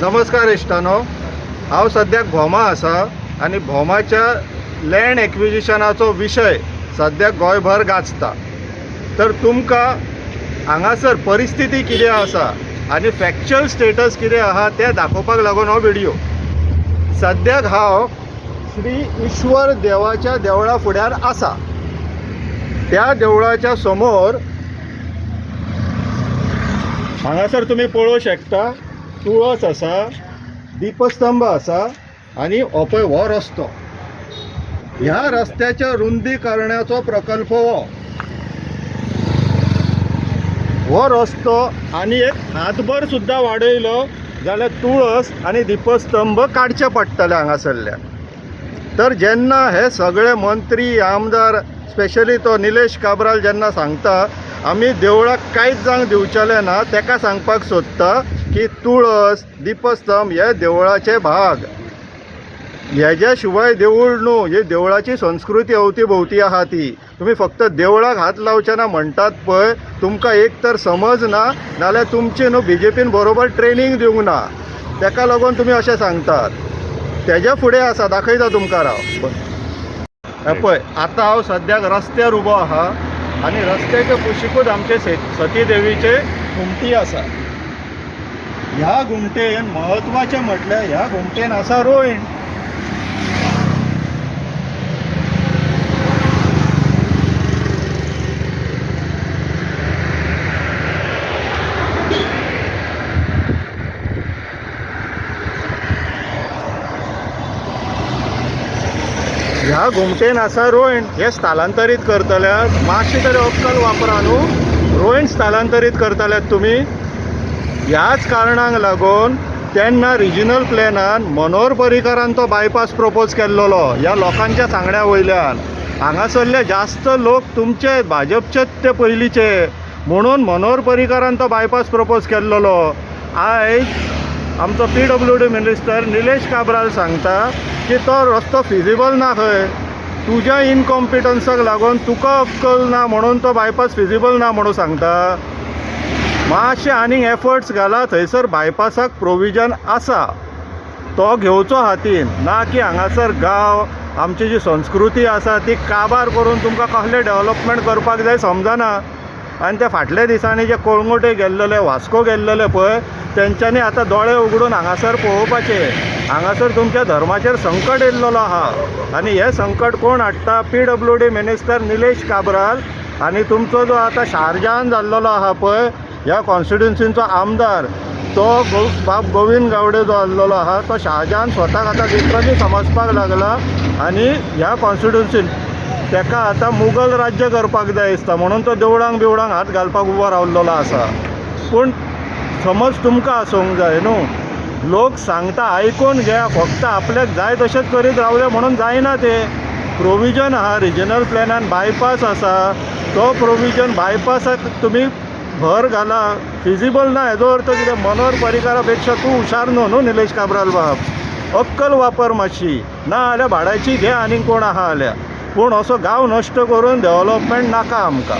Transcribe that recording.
नमस्कार इश्टानो, हांव सद्याक भोमा आसा आनी भोमाच्या लँड एक्विजिशनाचो विशय सद्याक गोंयभर गाजता. तर तुमकां हांगासर परिस्थिती कितें आसा आनी फॅक्च्युअल स्टेटस कितें आहा तें दाखोवपाक लागून हो व्हिडिओ. सद्याक हांव श्री ईश्वर देवाच्या देवळा फुड्यार आसा. त्या देवळाच्या समोर हांगासर तुमी पळोवंक शकता तुळस आसा, दीपस्तंभ आसा आनी हो पळय हो रस्तो. ह्या रस्त्याच्या रुंदीकरणाचो प्रकल्प हो रस्तो आनी एक हातभर सुद्दां वाडयलो जाल्यार तुळस आनी दीपस्तंभ काडचे पडटले हांगासरल्यान. तर जेन्ना हे सगळे मंत्री आमदार स्पेशली तो निलेश काब्राल जेन्ना सांगता आमी देवळाक कांयच जांक दिवचेले ना, तेका सांगपाक सोदता की तुळस दीपस्तंभ हे देवळाचे भाग. हेज्या शिवाय देवूळ न्हू, ही देवळाची संस्कृती अवती भोवती आहा ती. तुमी फक्त देवळाक हात लावचे ना म्हणटात पळय, तुमकां एक तर समज ना नाल्यार तुमची न्हू BJPन बरोबर ट्रेनिंग दिवंक ना, तेका लागून तुमी अशें सांगतात. तेज्या फुडें आसा, दाखयता तुमकां राव. हे पळय आतां हांव सद्याक रस्त्यार उबो आहा आनी रस्त्याच्या कुशीकूच आमचे सती देवीचे घुमटी आसा. ह्या घुमटेन म्हत्वाचें म्हटल्यार ह्या घुमटेन आसा रोयण. ह्या घुमटेन आसा रोयण. हे स्थलांतरीत करतल्यात, मातशी तरी अक्कल वापरा न्हू. रोयण स्थलांतरीत करतल्यात तुमी. ह्याच कारणाक लागून तेन्ना रिजनल प्लॅनान मनोहर पर्रीकारान तो बायपास प्रपोज केल्लो ह्या लोकांच्या सांगण्या वयल्यान. हांगासरले जास्त लोक तुमचे भाजपचेच ते पयलींचे म्हणून मनोहर पर्रीकारान तो बायपास प्रपोज केल्लो. आयज आमचो PWD मिनिस्टर निलेश काब्राल सांगता की तो रस्तो फिजिबल ना. खंय तुज्या इनकॉम्पिटन्साक लागून तुका अक्कल ना म्हणून तो बायपास फिजिबल ना म्हणून सांगता. मातशे आनीक एफर्ट्स घाला. थंयसर बायपासाक प्रोविजन आसा, तो घेवचो हातीन. ना की हांगासर गांव आमची जी संस्कृती आसा ती काबार करून तुमकां कसलें डेव्हलपमेंट करपाक जाय समजना. आनी ते फाटल्या दिसांनी जे कोळंगुटे गेल्लेले, वास्को गेल्लेले पळय, तेंच्यांनी आतां दोळे उगडून हांगासर पळोवपाचे. हांगासर तुमच्या धर्माचेर संकट येयल्लो आहा आनी हे संकट कोण हाडटा? PWD मिनिस्टर निलेश काब्राल आनी तुमचो जो आतां शारजान जाल्लो आहा पळय ह्या कॉन्स्टिट्युन्सीचो आमदार, तो बाब गोविंद गावडे जो आसलेलो आहा, तो शाहजहान स्वताक आतां लिटरली समजपाक लागला आनी ह्या कॉन्स्टिट्युन्सीन तेका आतां मुगल राज्य करपाक जाय दिसता म्हणून तो देवळांक बिवळांक हात घालपाक उबो रावल्लो आसा. पूण समज तुमकां आसूंक जाय न्हू, लोक सांगता आयकून घ्या, फक्त आपल्याक जाय तशेंच करीत रावले म्हणून जायना. ते प्रोविजन आहा रिजनल प्लॅनान, बायपास आसा, तो प्रोविजन बायपासाक तुमी भर घाला. फिजिबल ना हेजो अर्थ कितें? मनोहर पर्रीकारा पेक्षा तूं हुशार न्हू निलेश काब्राल बाब. अक्कल वापर मातशी, ना जाल्यार भाड्याची घे आनीक कोण आहा जाल्यार. पूण असो गांव नश्ट करून डेव्हलपमेंट नाका आमकां.